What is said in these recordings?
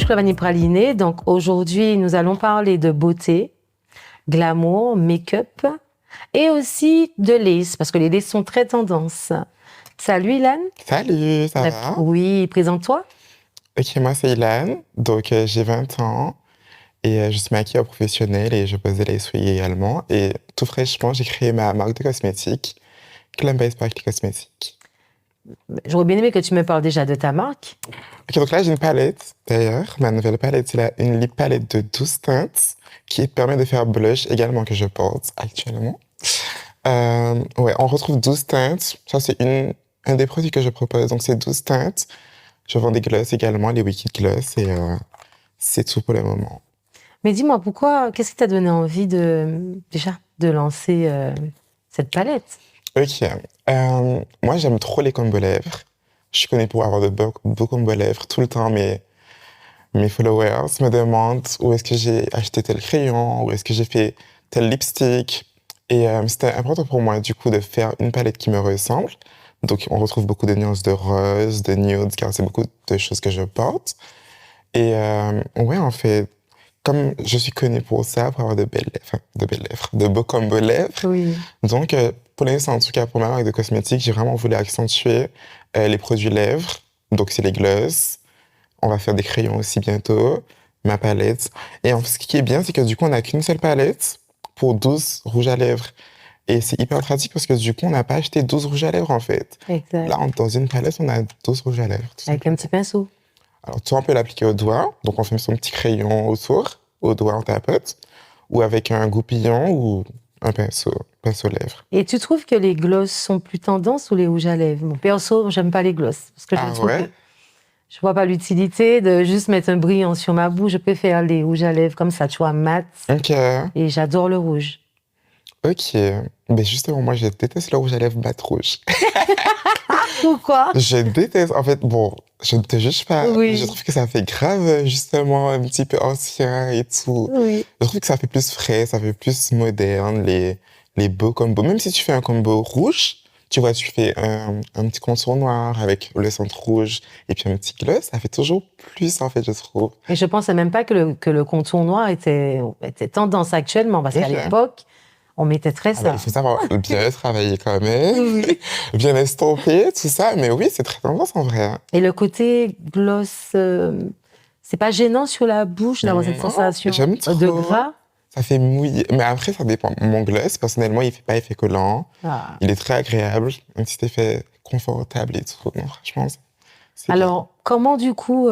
Rouge Club Vanille Praliné. Donc aujourd'hui, nous allons parler de beauté, glamour, make-up et aussi de lace, parce que les laces sont très tendance. Salut Ilan. Salut, ça va? Oui, présente-toi. Ok, moi c'est Ilan, donc j'ai 20 ans et je suis maquilleuse professionnelle et je pose des essuie également. Et tout fraîchement, j'ai créé ma marque de cosmétiques, Glam by Sparkly Cosmetics. J'aurais bien aimé que tu me parles déjà de ta marque. Ok, donc là j'ai une palette d'ailleurs. Ma nouvelle palette, c'est une lip palette de 12 teintes qui permet de faire blush également que je porte actuellement. Ouais, on retrouve 12 teintes. Ça, c'est un des produits que je propose. Donc, c'est 12 teintes. Je vends des gloss également, les Wicked Gloss, et c'est tout pour le moment. Mais dis-moi, qu'est-ce qui t'a donné envie déjà, de lancer cette palette? Ok. Moi, j'aime trop les combos lèvres. Je suis connue pour avoir de beaux combos lèvres. Tout le temps, mes followers me demandent où est-ce que j'ai acheté tel crayon, où est-ce que j'ai fait tel lipstick. Et c'était important pour moi, du coup, de faire une palette qui me ressemble. Donc, on retrouve beaucoup de nuances de rose, de nude, car c'est beaucoup de choses que je porte. Et ouais, en fait, comme je suis connue pour ça, pour avoir de belles lèvres, de beaux combos lèvres. Oui. Donc, pour l'instant, en tout cas, pour ma marque de cosmétiques, j'ai vraiment voulu accentuer les produits lèvres. Donc, c'est les gloss. On va faire des crayons aussi bientôt, ma palette. Et ce qui est bien, c'est que du coup, on n'a qu'une seule palette pour 12 rouges à lèvres. Et c'est hyper pratique parce que du coup, on n'a pas acheté 12 rouges à lèvres en fait. Exact. Là, dans une palette, on a 12 rouges à lèvres. Avec un petit pinceau. Alors, toi, on peut l'appliquer au doigt. Donc, on fait son petit crayon autour, au doigt, on tapote. Ou avec un goupillon ou un pinceau lèvres. Et tu trouves que les glosses sont plus tendance ou les rouges à lèvres? Mon perso, j'aime pas les glosses. Parce que je trouve que je vois pas l'utilité de juste mettre un brillant sur ma bouche. Je préfère les rouges à lèvres comme ça, tu vois, mat. Ok. Et j'adore le rouge. Ok. Mais justement, moi, je déteste le rouge à lèvres mat rouge. Pourquoi? Je déteste. En fait, bon, je ne te juge pas. Oui. Je trouve que ça fait grave, justement, un petit peu ancien et tout. Oui. Je trouve que ça fait plus frais, ça fait plus moderne, les beaux combos. Même si tu fais un combo rouge, tu vois, tu fais un petit contour noir avec le centre rouge et puis un petit gloss, ça fait toujours plus, en fait, je trouve. Et je pensais même pas que le contour noir était tendance actuellement, parce qu'à l'époque, on mettait très ça. Il faut savoir bien travailler quand même, Oui. bien estomper, tout ça. Mais oui, c'est très tendance en vrai. Et le côté gloss, c'est pas gênant sur la bouche d'avoir cette sensation j'aime trop. de gras? Ça fait mouiller. Mais après, ça dépend. Mon gloss, personnellement, il fait pas effet collant. Ah. Il est très agréable, un petit effet confortable et tout. Non, franchement, c'est Alors, bien. comment du coup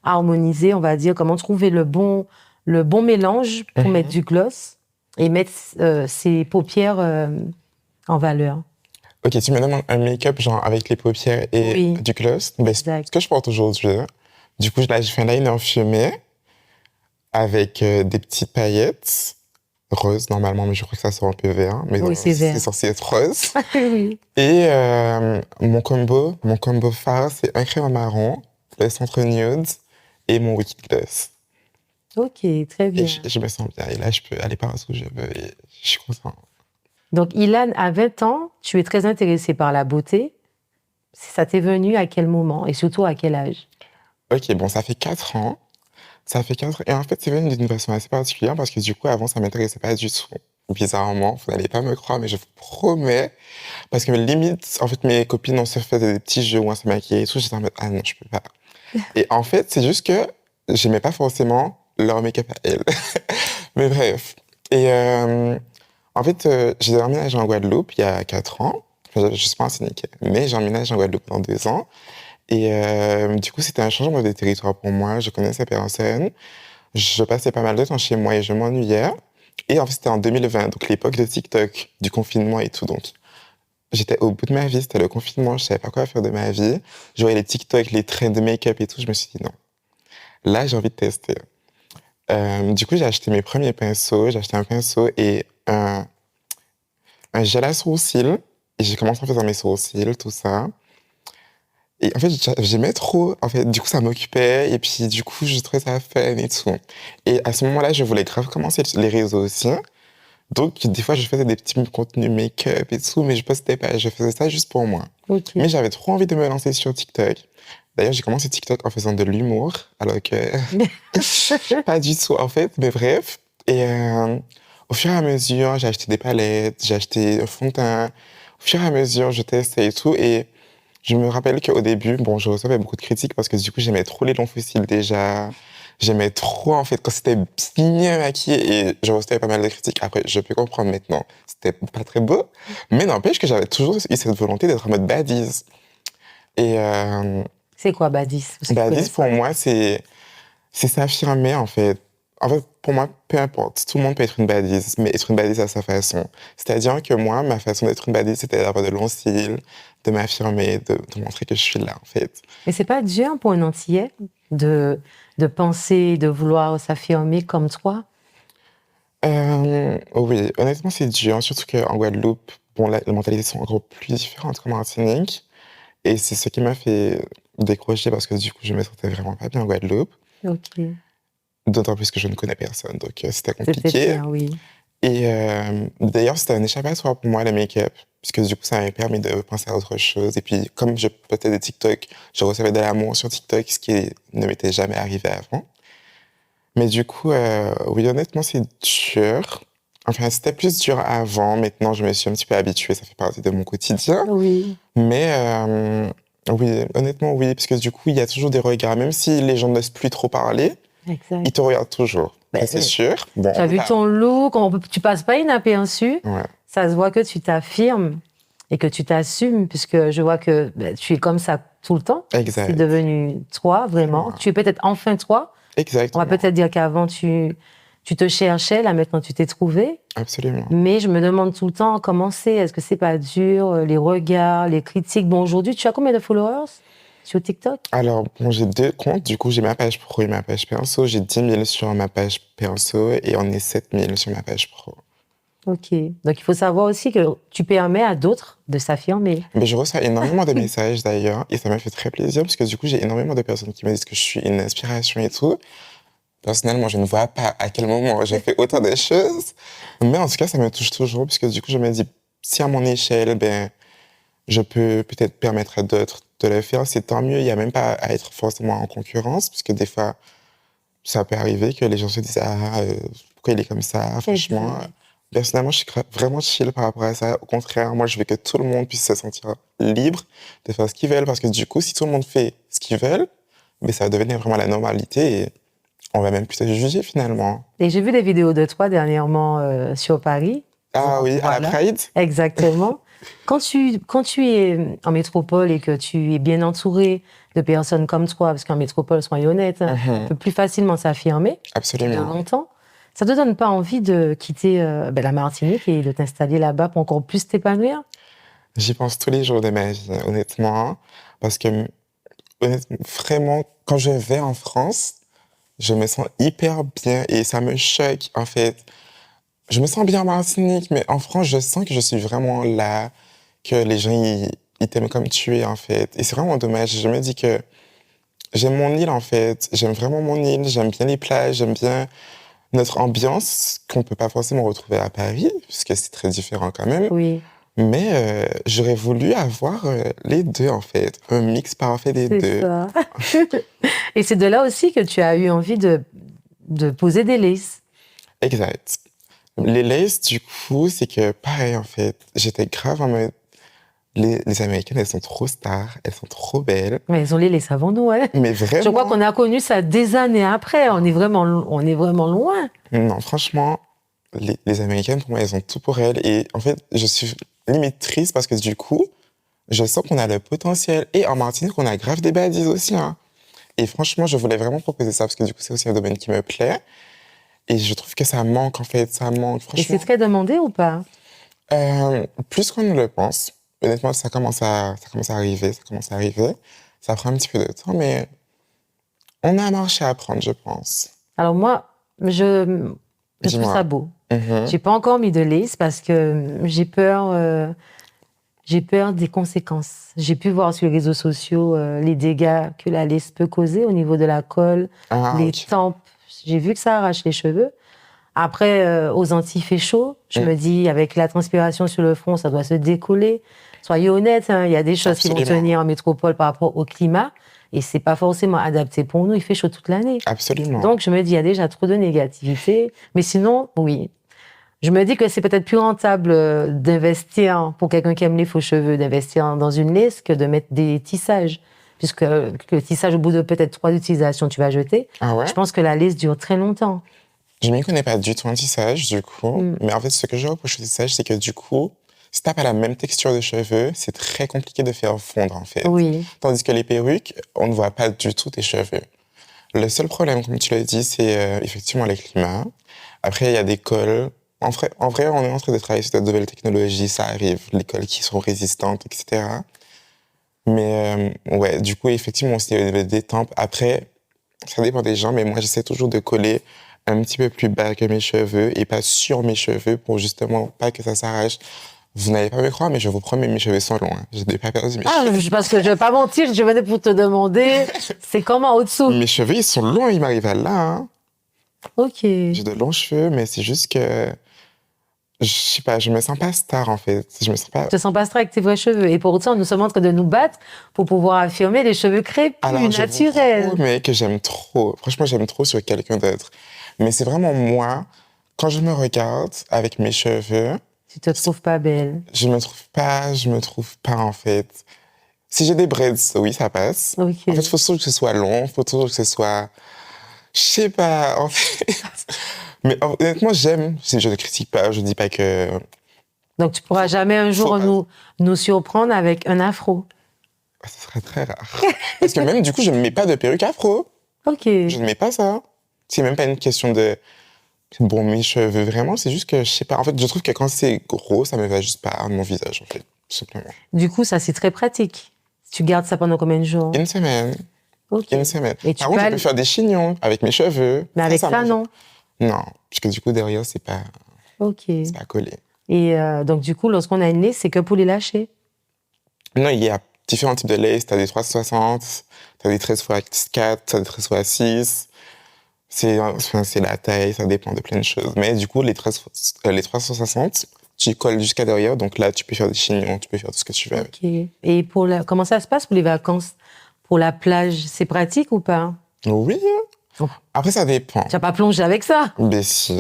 harmoniser, on va dire, comment trouver le bon mélange pour mettre du gloss et mettre ses paupières en valeur? Ok, tu me donnes un make-up genre avec les paupières et du gloss. Ben, ce que je porte aujourd'hui. Du coup, là, j'ai fait un liner fumé avec des petites paillettes roses normalement, mais je crois que ça sort un peu vert. Mais oui, c'est censé être rose. Oui. Et mon combo phare, c'est un crayon marron, le centre nude et mon Wicked Gloss. Ok, très bien. Et je me sens bien. Et là, je peux aller partout où je veux et je suis content. Donc, Ilan, à 20 ans, tu es très intéressée par la beauté. Ça t'est venu à quel moment et surtout à quel âge? Ok, bon, ça fait 4 ans. Ça fait 4 ans. Et en fait, c'est venu d'une façon assez particulière parce que du coup, avant, ça m'intéressait pas du tout. Bizarrement, vous n'allez pas me croire, mais je vous promets. Parce que limite, en fait, mes copines, on se faisait des petits jeux où on se maquillait et tout. J'étais en mode, ah non, je peux pas. Et en fait, c'est juste que j'aimais pas forcément leur make-up à elles. Mais bref. Et en fait, j'ai emménagé en Guadeloupe il y a 4 ans. Enfin, je suis pas enseignée, mais j'ai emménagé en Guadeloupe pendant 2 ans. Et du coup, c'était un changement de territoire pour moi. Je connaissais personne. Je passais pas mal de temps chez moi et je m'ennuyais. Et en fait, c'était en 2020, donc l'époque de TikTok, du confinement et tout. Donc, j'étais au bout de ma vie, c'était le confinement, je savais pas quoi faire de ma vie. Je voyais les TikTok, les trends de make-up et tout. Je me suis dit non. Là, j'ai envie de tester. Du coup, j'ai acheté mes premiers pinceaux. J'ai acheté un pinceau et un gel à sourcils. Et j'ai commencé en faisant mes sourcils, tout ça. Et en fait, j'aimais trop. En fait, du coup, ça m'occupait. Et puis, du coup, je trouvais ça fun et tout. Et à ce moment-là, je voulais grave commencer les réseaux aussi. Donc, des fois, je faisais des petits contenus make-up et tout, mais je postais pas. Je faisais ça juste pour moi. Okay. Mais j'avais trop envie de me lancer sur TikTok. D'ailleurs, j'ai commencé TikTok en faisant de l'humour, alors que pas du tout, en fait. Mais bref. Et au fur et à mesure, j'ai acheté des palettes, j'ai acheté un fond de teint. Au fur et à mesure, je testais et tout. Et je me rappelle qu'au début, bon, je recevais beaucoup de critiques parce que du coup, j'aimais trop les longs fossiles déjà. J'aimais trop, en fait, quand c'était bien maquillé et je recevais pas mal de critiques. Après, je peux comprendre maintenant, c'était pas très beau. Mais n'empêche que j'avais toujours eu cette volonté d'être en mode baddies. Et C'est quoi Badis? baddies, pour moi, c'est s'affirmer, en fait. En fait, pour moi, peu importe. Tout le monde peut être une baddies, mais être une baddies à sa façon. C'est-à-dire que moi, ma façon d'être une baddies, c'était d'avoir de longs cils, de m'affirmer, de montrer que je suis là, en fait. Mais c'est pas dur pour un Antillais de penser, de vouloir s'affirmer comme toi? Oui, honnêtement, c'est dur, surtout qu'en Guadeloupe, bon, les mentalités sont encore plus différentes qu'en Martinique. Et c'est ce qui m'a fait décrocher parce que du coup, je me sentais vraiment pas bien en Guadeloupe. Ok. D'autant plus que je ne connais personne, donc c'était C'était compliqué. pire, oui. Et d'ailleurs, c'était un échappatoire pour moi, le make-up, puisque du coup, ça m'a permis de penser à autre chose. Et puis, comme je postais des TikTok, je recevais de l'amour sur TikTok, ce qui ne m'était jamais arrivé avant. Mais du coup, oui, honnêtement, c'est dur. Enfin, c'était plus dur avant. Maintenant, je me suis un petit peu habituée. Ça fait partie de mon quotidien. Oui, Mais oui, honnêtement, oui. Parce que du coup, il y a toujours des regards. Même si les gens n'osent plus trop parler, ils exact. te regardent toujours. Ben, Ça, c'est sûr. Bon, tu as vu ton look, tu passes pas inaperçu. Ouais, Ça se voit que tu t'affirmes et que tu t'assumes, puisque je vois que tu es comme ça tout le temps. C'est exact. devenu toi, vraiment. Ouais. Tu es peut-être enfin toi. On Exactement. va peut-être dire qu'avant, tu te cherchais, là, maintenant, tu t'es trouvé. Absolument. Mais je me demande tout le temps comment c'est. Est-ce que c'est pas dur, les regards, les critiques? Bon, aujourd'hui, tu as combien de followers sur TikTok? Alors, bon, j'ai 2 comptes. Du coup, j'ai ma page pro et ma page perso. J'ai 10 000 sur ma page perso et on est 7 000 sur ma page pro. Ok. Donc, il faut savoir aussi que tu permets à d'autres de s'affirmer. Mais je reçois énormément de messages d'ailleurs et ça m'a fait très plaisir parce que du coup, j'ai énormément de personnes qui me disent que je suis une inspiration et tout. Personnellement, je ne vois pas à quel moment j'ai fait autant de choses. Mais en tout cas, ça me touche toujours puisque du coup, je me dis, si à mon échelle, ben, je peux peut-être permettre à d'autres de le faire, c'est tant mieux. Il n'y a même pas à être forcément en concurrence puisque des fois, ça peut arriver que les gens se disent, ah, pourquoi il est comme ça? Franchement, Exact. personnellement, je suis vraiment chill par rapport à ça. Au contraire, moi, je veux que tout le monde puisse se sentir libre de faire ce qu'ils veulent parce que du coup, si tout le monde fait ce qu'ils veulent, ben, ça va devenir vraiment la normalité et on va même plus se juger finalement. Et j'ai vu des vidéos de toi dernièrement sur Paris. Ah oui, à la Voilà. Pride? Exactement. Quand tu es en métropole et que tu es bien entouré de personnes comme toi, parce qu'en métropole, soyons honnêtes, on peut plus facilement s'affirmer de Absolument. longtemps. Ça te donne pas envie de quitter la Martinique et de t'installer là-bas pour encore plus t'épanouir? J'y pense tous les jours de ma vie, honnêtement, parce que honnêtement, vraiment, quand je vais en France, je me sens hyper bien et ça me choque en fait. Je me sens bien en Martinique, mais en France, je sens que je suis vraiment là, que les gens, ils t'aiment comme tu es, en fait. Et c'est vraiment dommage. Je me dis que j'aime mon île, en fait. J'aime vraiment mon île. J'aime bien les plages. J'aime bien notre ambiance qu'on peut pas forcément retrouver à Paris, puisque c'est très différent quand même. Oui, Mais j'aurais voulu avoir les deux, en fait. Un mix parfait des c'est deux. ça. Et c'est de là aussi que tu as eu envie de poser des laces. Exact. Les laces, du coup, c'est que pareil, en fait, j'étais grave en mode, les Américaines, elles sont trop stars, elles sont trop belles. Mais ils ont les laces avant nous, ouais. Mais vraiment. Je crois qu'on a connu ça des années après. On est vraiment loin. Non, franchement, les Américaines, pour moi, elles ont tout pour elles. Et en fait, je suis limite triste parce que du coup, je sens qu'on a le potentiel. Et en Martinique, on a grave des baddies aussi, hein. Et franchement, je voulais vraiment proposer ça parce que du coup, c'est aussi un domaine qui me plaît. Et je trouve que ça manque, en fait, ça manque. Et Franchement, c'est très demandé ou pas? plus qu'on ne le pense. Honnêtement, ça commence à arriver, ça commence à arriver. Ça prend un petit peu de temps, mais on a un marché à prendre, je pense. Alors moi, je trouve Dis-moi. ça beau. Mhm. J'ai pas encore mis de lace parce que j'ai peur des conséquences. J'ai pu voir sur les réseaux sociaux les dégâts que la lace peut causer au niveau de la colle, Ah, les ok. tempes. J'ai vu que ça arrache les cheveux. Après, aux Antilles, il fait chaud. Je me dis, avec la transpiration sur le front, ça doit se décoller. Soyez honnêtes, hein, il y a des choses qui vont Absolument. tenir en métropole par rapport au climat. Et c'est pas forcément adapté pour nous. Il fait chaud toute l'année. Absolument. Donc, je me dis, il y a déjà trop de négativité. Mais sinon, oui. Je me dis que c'est peut-être plus rentable d'investir, pour quelqu'un qui aime les faux cheveux, d'investir dans une laisse que de mettre des tissages. Puisque le tissage, au bout de peut-être 3 utilisations, tu vas jeter. Ah ouais? Je pense que la laisse dure très longtemps. Je m'y connais pas du tout en tissage, du coup. Mais en fait, ce que je reproche au tissage, c'est que du coup, si t'as pas la même texture de cheveux, c'est très compliqué de faire fondre, en fait. Oui. Tandis que les perruques, on ne voit pas du tout tes cheveux. Le seul problème, comme tu l'as dit, c'est effectivement les climats. Après, il y a des cols. En vrai, on est en train de travailler sur de nouvelles technologies, ça arrive, les cols qui sont résistantes, etc. Mais ouais, du coup, effectivement, aussi, il y a des tempes. Après, ça dépend des gens, mais moi, j'essaie toujours de coller un petit peu plus bas que mes cheveux et pas sur mes cheveux pour justement pas que ça s'arrache. Vous n'allez pas me croire, mais je vous promets, mes cheveux sont longs. Hein. Je n'ai pas perdu mes cheveux. Parce que je vais pas mentir, je venais pour te demander, c'est comment au-dessous? Mes cheveux, ils sont longs, ils m'arrivent à là. Hein. Ok. J'ai de longs cheveux, mais c'est juste que, je sais pas, je me sens pas star, en fait. Je me sens pas... Tu te sens pas stressé avec tes vrais cheveux. Et pour autant, nous sommes en train de nous battre pour pouvoir affirmer les cheveux crépus, naturels. Je vous promets que j'aime trop. Franchement, j'aime trop sur quelqu'un d'autre. Mais c'est vraiment moi, quand je me regarde avec mes cheveux... Tu te trouves pas belle. Je me trouve pas, en fait. Si j'ai des braids, oui, ça passe. Ok. En fait, il faut toujours que ce soit long, il faut toujours que ce soit... Je sais pas, en fait. Mais honnêtement, j'aime. Je ne critique pas, je dis pas que... Donc, tu pourras jamais un jour nous surprendre avec un afro. Ce serait très rare. Parce que même, du coup, je ne mets pas de perruque afro. Ok. Je ne mets pas ça. C'est même pas une question de... Bon, mes cheveux, vraiment, c'est juste que, je sais pas. En fait, je trouve que quand c'est gros, ça me va juste pas à mon visage, en fait, tout simplement. Du coup, ça, c'est très pratique. Tu gardes ça pendant combien de jours? Une semaine. Ok. Une semaine. Et Par contre, je peux faire des chignons avec mes cheveux. Mais avec ça, non? Non, parce que du coup, derrière, c'est pas collé. Et donc, du coup, lorsqu'on a une laisse, c'est que pour les lâcher? Non, il y a différents types de lace. T'as des 360, t'as des 13x4, t'as des 13x6. C'est la taille, ça dépend de plein de choses. Mais du coup, les 360, tu colles jusqu'à derrière. Donc là, tu peux faire des chignons, tu peux faire tout ce que tu veux. Ok. Et comment ça se passe pour les vacances? Pour la plage, c'est pratique ou pas? Oui. Après, ça dépend. Tu n'as pas plongé avec ça? Mais si.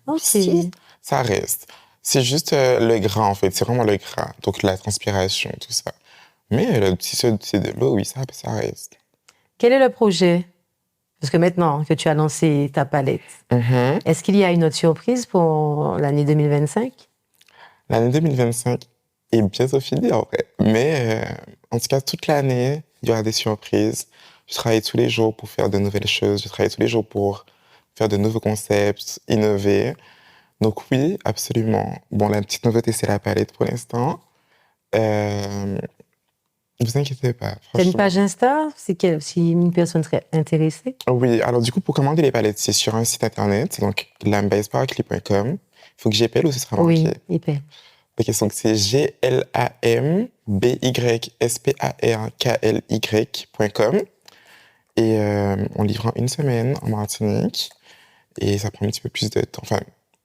Ok. Si, ça reste. C'est juste le gras, en fait. C'est vraiment le gras. Donc la transpiration, tout ça. Mais si c'est de l'eau, oui, ça reste. Quel est le projet? Parce que maintenant que tu as lancé ta palette, est-ce qu'il y a une autre surprise pour l'année 2025? L'année 2025 est bientôt finie, en vrai. Mais en tout cas, toute l'année, il y aura des surprises. Je travaille tous les jours pour faire de nouvelles choses. Je travaille tous les jours pour faire de nouveaux concepts, innover. Donc oui, absolument. Bon, la petite nouveauté, c'est la palette pour l'instant. Ne vous inquiétez pas. Tu as une page Insta si une personne serait intéressée? Oui, alors du coup, pour commander les palettes, c'est sur un site internet, donc glambySparkly.com. Il faut que j'épelle ou ce sera marqué? Oui, épelle. Ok, donc c'est GLAMBYSPARKLY.com. Et on livre en une semaine en Martinique. Et ça prend un petit peu plus de temps. Enfin,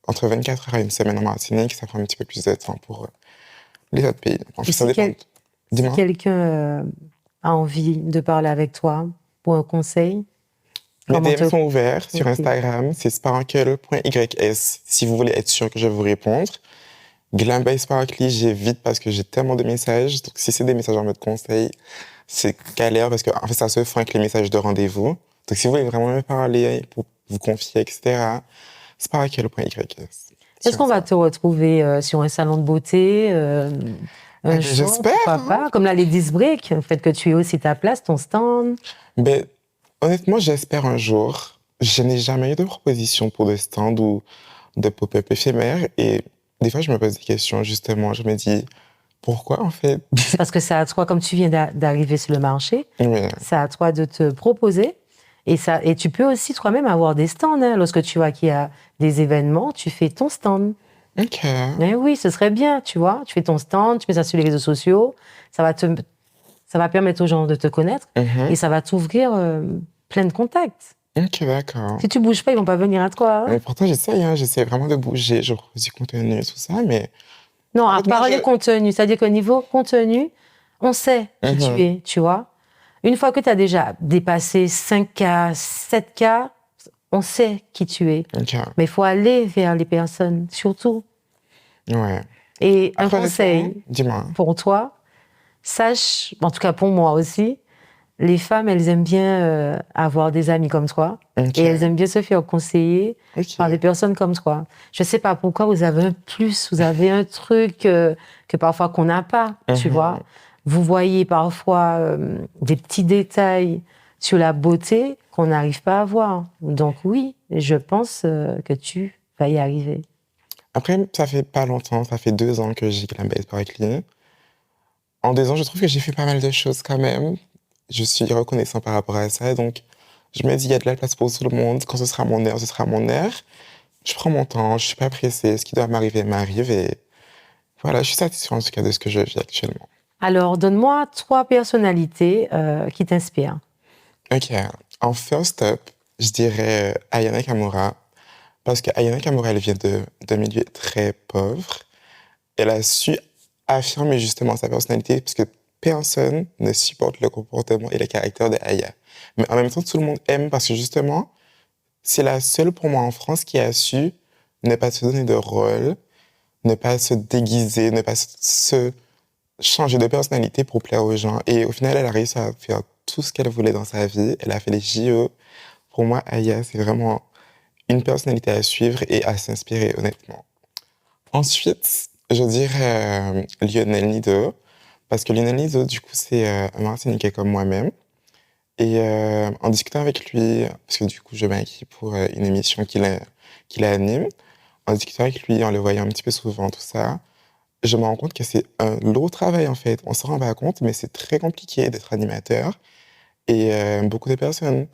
entre 24 heures et une semaine en Martinique, ça prend un petit peu plus de temps pour les autres pays. En fait, ça dépend. Si quelqu'un a envie de parler avec toi pour un conseil, mes DM sont ouverts sur Instagram, c'est sparkle.ys. Si vous voulez être sûr que je vais vous répondre. Glam by Sparkly, j'évite parce que j'ai tellement de messages. Donc, si c'est des messages en mode conseil, c'est galère parce que en fait, ça se fait avec les messages de rendez-vous. Donc, si vous voulez vraiment me parler, pour vous confier, etc., sparkle.ys. Est-ce qu'on va te retrouver sur un salon de beauté un jour, j'espère, pourquoi pas, comme la Ladies Break, le fait que tu aies aussi ta place, ton stand. Mais honnêtement, j'espère un jour. Je n'ai jamais eu de proposition pour de stand ou de pop-up éphémère. Et des fois, je me pose des questions, justement. Je me dis, pourquoi, en fait? C'est parce que c'est à toi, comme tu viens d'arriver sur le marché, Oui. c'est à toi de te proposer. Et tu peux aussi toi-même avoir des stands. Hein. Lorsque tu vois qu'il y a des événements, tu fais ton stand. Ok. Mais oui, ce serait bien, tu vois. Tu fais ton stand, tu mets ça sur les réseaux sociaux. Ça va permettre aux gens de te connaître et ça va t'ouvrir plein de contacts. Ok, d'accord. Si tu bouges pas, ils vont pas venir à toi. Hein. Mais pourtant, j'essaie vraiment de bouger. Je produis du contenu et tout ça, mais... Non, à parler contenu. C'est-à-dire qu'au niveau contenu, on sait qui tu es, tu vois. Une fois que tu as déjà dépassé 5K, 7K, on sait qui tu es. Ok. Mais il faut aller vers les personnes, surtout. Ouais. Et un Après, conseil dis-moi. pour toi, sache, en tout cas pour moi aussi, les femmes, elles aiment bien avoir des amis comme toi. Ok. Et elles aiment bien se faire conseiller Ok. par des personnes comme toi. Je ne sais pas pourquoi vous avez un plus, vous avez un truc que parfois qu'on n'a pas, tu vois. Vous voyez parfois des petits détails sur la beauté qu'on n'arrive pas à voir. Donc oui, je pense que tu vas y arriver. Après, ça fait pas longtemps, ça fait 2 ans que j'ai Glam Base Power Clean. En 2 ans, je trouve que j'ai fait pas mal de choses quand même. Je suis reconnaissant par rapport à ça. Donc, je me dis, il y a de la place pour tout le monde. Quand ce sera mon heure, ce sera mon heure. Je prends mon temps, je suis pas pressée. Ce qui doit m'arriver m'arrive. Et voilà, je suis satisfait en tout cas de ce que je vis actuellement. Alors, donne-moi 3 personnalités qui t'inspirent. Ok. En first up, je dirais Aya Nakamura. Parce que Aya Nakamura, elle vient d'un milieu très pauvre. Elle a su affirmer justement sa personnalité parce que personne ne supporte le comportement et le caractère de Aya. Mais en même temps, tout le monde aime parce que justement, c'est la seule pour moi en France qui a su ne pas se donner de rôle, ne pas se déguiser, ne pas se changer de personnalité pour plaire aux gens. Et au final, elle a réussi à faire tout ce qu'elle voulait dans sa vie. Elle a fait les JO. Pour moi, Aya, c'est vraiment une personnalité à suivre et à s'inspirer, honnêtement. Ensuite, je dirais Lionel Nido, parce que Lionel Nido, du coup, c'est un Martiniquais comme moi-même. Et en discutant avec lui, parce que du coup, je m'inquiète pour une émission qu'il anime, en discutant avec lui, en le voyant un petit peu souvent, tout ça, je me rends compte que c'est un lourd travail, en fait. On s'en rend pas compte, mais c'est très compliqué d'être animateur. Et beaucoup de personnes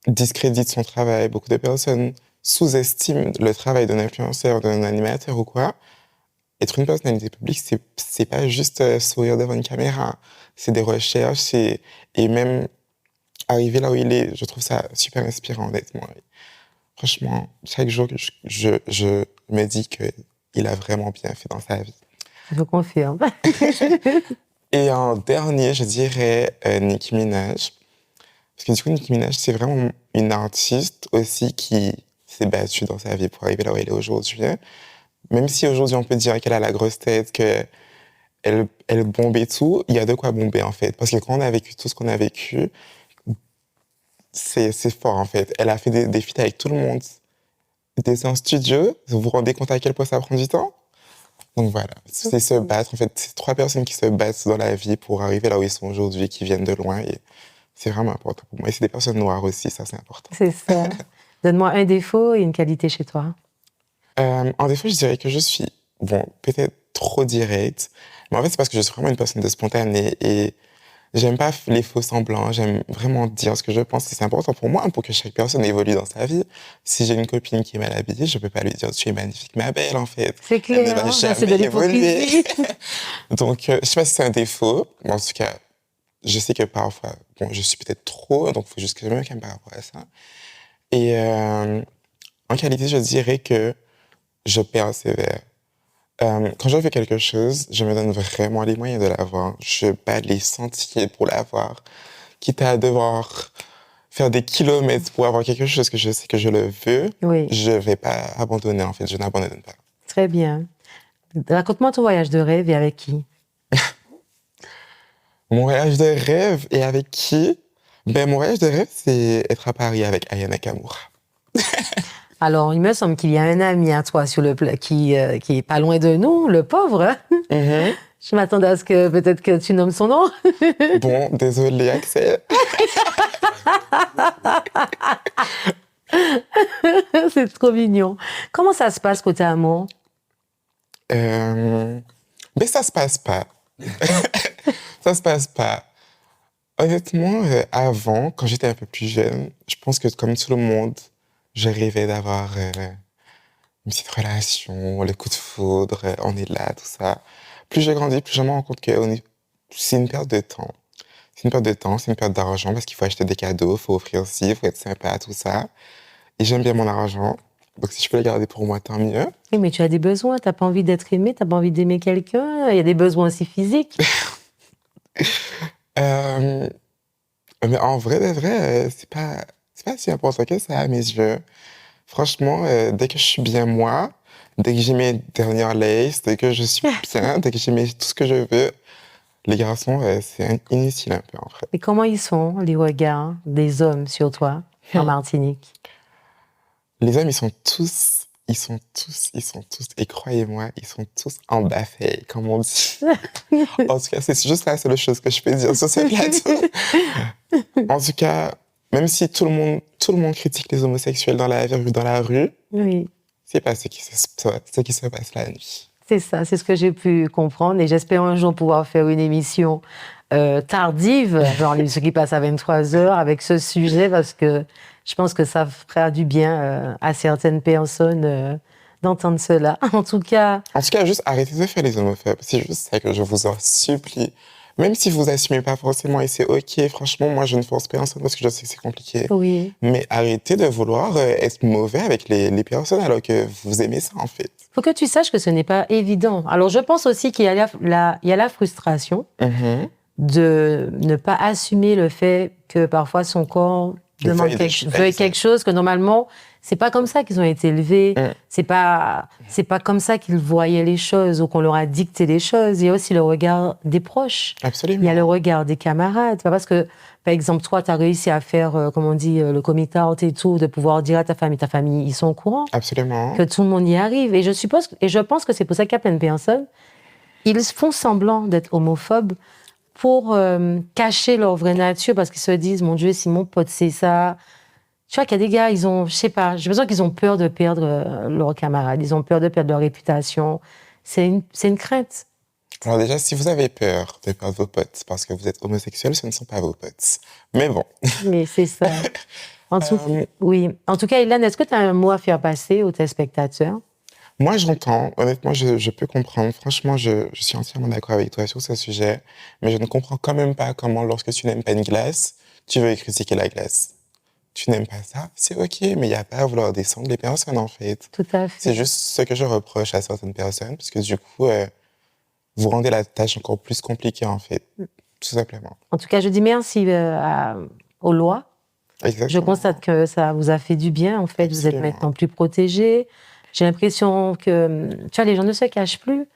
discréditent son travail, beaucoup de personnes sous-estiment le travail d'un influenceur, d'un animateur ou quoi. Être une personnalité publique, c'est pas juste sourire devant une caméra. C'est des recherches, et même arriver là où il est, je trouve ça super inspirant, honnêtement. Et franchement, chaque jour, je me dis qu'il a vraiment bien fait dans sa vie. Je confirme. Et en dernier, je dirais Nicki Minaj. Parce que du coup, Nicki Minaj, c'est vraiment une artiste aussi qui s'est battue dans sa vie pour arriver là où elle est aujourd'hui. Même si aujourd'hui, on peut dire qu'elle a la grosse tête, elle bombe et tout, il y a de quoi bomber, en fait. Parce que quand on a vécu tout ce qu'on a vécu, c'est fort, en fait. Elle a fait des feats avec tout le monde. C'était en studio. Vous vous rendez compte à quel point ça prend du temps? Donc voilà, c'est se battre. En fait, c'est 3 personnes qui se battent dans la vie pour arriver là où ils sont aujourd'hui, qui viennent de loin. Et c'est vraiment important pour moi. Et c'est des personnes noires aussi, ça, c'est important. C'est ça. Donne-moi un défaut et une qualité chez toi. En défaut, je dirais que je suis, bon, peut-être trop directe. Mais en fait, c'est parce que je suis vraiment une personne de spontanée et j'aime pas les faux semblants. J'aime vraiment dire ce que je pense. Et c'est important pour moi, pour que chaque personne évolue dans sa vie. Si j'ai une copine qui est mal habillée, je peux pas lui dire tu es magnifique, ma belle, en fait. C'est Elle ne clair, va hein, ça, c'est de jamais évoluer. l'hypocrisie. Donc, je sais pas si c'est un défaut, mais en tout cas, je sais que parfois, bon, je suis peut-être trop, donc il faut juste que je me calme par rapport à ça. Et en qualité, je dirais que je persévère. Quand je fais quelque chose, je me donne vraiment les moyens de l'avoir. Je bats les sentiers pour l'avoir. Quitte à devoir faire des kilomètres pour avoir quelque chose que je sais que je le veux, Oui, je vais pas abandonner, en fait. Je n'abandonne pas. très bien. Raconte-moi ton voyage de rêve et avec qui? Mon voyage de rêve, et avec qui? Ben, mon voyage de rêve, c'est être à Paris avec Aya Nakamura. Alors, il me semble qu'il y a un ami à toi sur qui est pas loin de nous, le pauvre, hein. Mhm. Je m'attendais à ce que peut-être que tu nommes son nom. Bon, désolé, Axel. C'est trop mignon. Comment ça se passe côté amour? Mais ça se passe pas. Ça se passe pas. Honnêtement, avant, quand j'étais un peu plus jeune, je pense que comme tout le monde, je rêvais d'avoir une petite relation, le coup de foudre, on est là, tout ça. Plus je grandis, plus je me rends compte que c'est une perte de temps. C'est une perte de temps, c'est une perte d'argent parce qu'il faut acheter des cadeaux, il faut offrir ci, il faut être sympa, tout ça. Et j'aime bien mon argent. Donc si je peux le garder pour moi, tant mieux. Oui, mais tu as des besoins, t'as pas envie d'être aimé, t'as pas envie d'aimer quelqu'un, il y a des besoins aussi physiques. Euh, Mais en vrai, de vrai, c'est pas si important que ça à mes yeux. Franchement, dès que je suis bien moi, dès que j'ai mes dernières laces, dès que je suis bien, dès que j'ai tout ce que je veux, les garçons, c'est inutile un peu en fait. Et comment ils sont, les regards des hommes sur toi en Martinique? Les hommes, ils sont tous, et croyez-moi, ils sont tous embaffés, comme on dit. En tout cas, c'est juste la seule chose que je peux dire sur ce plateau. En tout cas, même si tout le monde critique les homosexuels dans la rue, Oui. c'est pas ce qui se passe la nuit. C'est ça, c'est ce que j'ai pu comprendre et j'espère un jour pouvoir faire une émission tardive, genre ce qui passe à 23h avec ce sujet parce que je pense que ça fera du bien à certaines personnes d'entendre cela. En tout cas, juste arrêtez de faire les homophobes. C'est juste ça que je vous en supplie. Même si vous assumez pas forcément et c'est ok, franchement, moi je ne force personne parce que je sais que c'est compliqué. oui. Mais arrêtez de vouloir être mauvais avec les personnes alors que vous aimez ça en fait. Faut que tu saches que ce n'est pas évident. Alors je pense aussi qu'il y a il y a la frustration de ne pas assumer le fait que parfois son corps veuille quelque chose que normalement c'est pas comme ça qu'ils ont été élevés, c'est pas comme ça qu'ils voyaient les choses ou qu'on leur a dicté les choses. Il y a aussi le regard des proches. Absolument. Il y a le regard des camarades. Pas parce que par exemple toi tu as réussi à faire comme on dit le coming out et tout, de pouvoir dire à ta famille ils sont au courant. Absolument. Que tout le monde y arrive et je pense que c'est pour ça qu'il y a plein de personnes ils font semblant d'être homophobes pour cacher leur vraie nature parce qu'ils se disent mon Dieu si mon pote c'est ça. Tu vois qu'il y a des gars, ils ont, je sais pas, j'ai l'impression qu'ils ont peur de perdre leurs camarades, ils ont peur de perdre leur réputation. C'est une crainte. Alors déjà, si vous avez peur de perdre vos potes parce que vous êtes homosexuel, ce ne sont pas vos potes. Mais bon. Mais c'est ça. Oui. En tout cas, Ilan, est-ce que tu as un mot à faire passer aux téléspectateurs? Moi, j'entends. Honnêtement, je peux comprendre. Franchement, je suis entièrement d'accord avec toi sur ce sujet. Mais je ne comprends quand même pas comment, lorsque tu n'aimes pas une glace, tu veux critiquer la glace. Tu n'aimes pas ça, c'est ok, mais il n'y a pas à vouloir descendre les personnes, en fait. Tout à fait. C'est juste ce que je reproche à certaines personnes, parce que du coup, vous rendez la tâche encore plus compliquée, en fait. Tout simplement. En tout cas, je dis merci aux lois. Exactement. Je constate que ça vous a fait du bien, en fait. Absolument. Vous êtes maintenant plus protégés. J'ai l'impression que, tu vois, les gens ne se cachent plus.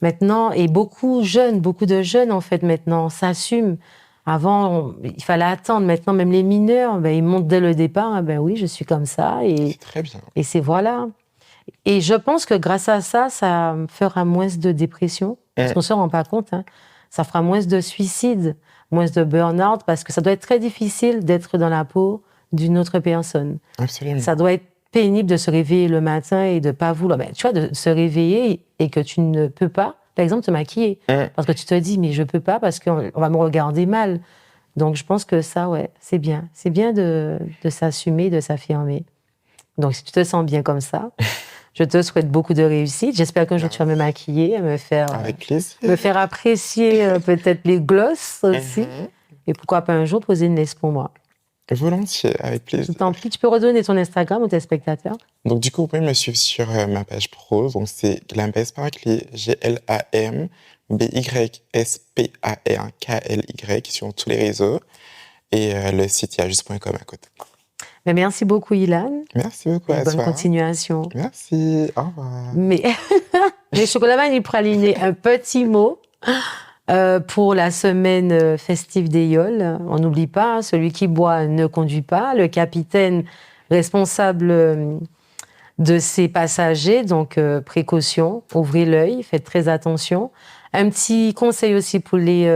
Maintenant, et beaucoup de jeunes, en fait, maintenant, s'assument. Avant, il fallait attendre. Maintenant, même les mineurs, ils montent dès le départ. Oui, je suis comme ça. C'est très bien. Et c'est voilà. Et je pense que grâce à ça, ça fera moins de dépression. Parce qu'on ne se rend pas compte. Ça fera moins de suicides, moins de burn-out, parce que ça doit être très difficile d'être dans la peau d'une autre personne. Absolument. Ça doit être pénible de se réveiller le matin et de ne pas vouloir. Tu vois, de se réveiller et que tu ne peux pas, par exemple, te maquiller. Parce que tu te dis, mais je ne peux pas parce qu'on va me regarder mal. Donc, je pense que ça, ouais, c'est bien. C'est bien de s'assumer, de s'affirmer. Donc, si tu te sens bien comme ça, je te souhaite beaucoup de réussite. J'espère qu'un jour, tu vas me maquiller, me faire apprécier peut-être les glosses aussi. Et pourquoi pas un jour poser une laisse pour moi. Volontiers, avec plaisir. Je t'en prie, tu peux redonner ton Instagram aux téléspectateurs? Donc, du coup, vous pouvez me suivre sur ma page pro. Donc, c'est Glambay Sparkly, GLAMBYSPARKLY sur tous les réseaux. Et le site yajust.com à côté. Mais merci beaucoup, Ilan. Merci beaucoup à toi. Bonne continuation. Merci, au revoir. Mais les chocolats vanille pralinés, un petit mot pour la semaine festive des Yoles. On n'oublie pas, celui qui boit ne conduit pas. Le capitaine responsable de ses passagers, donc précaution, ouvrez l'œil, faites très attention. Un petit conseil aussi pour les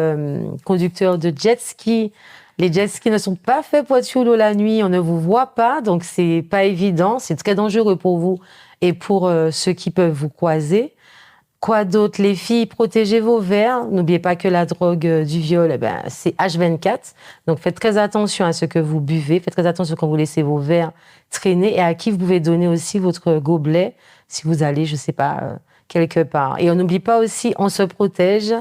conducteurs de jet ski. Les jet skis ne sont pas faits pour être sous l'eau la nuit, on ne vous voit pas, donc c'est pas évident, c'est très dangereux pour vous et pour ceux qui peuvent vous croiser. Quoi d'autre? Les filles, protégez vos verres. N'oubliez pas que la drogue du viol, c'est H24. Donc faites très attention à ce que vous buvez, faites très attention quand vous laissez vos verres traîner et à qui vous pouvez donner aussi votre gobelet si vous allez, je sais pas, quelque part. Et on n'oublie pas aussi, on se protège.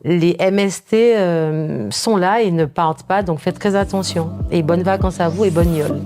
Les MST sont là et ne partent pas, donc faites très attention. Et bonnes vacances à vous et bonne Yole.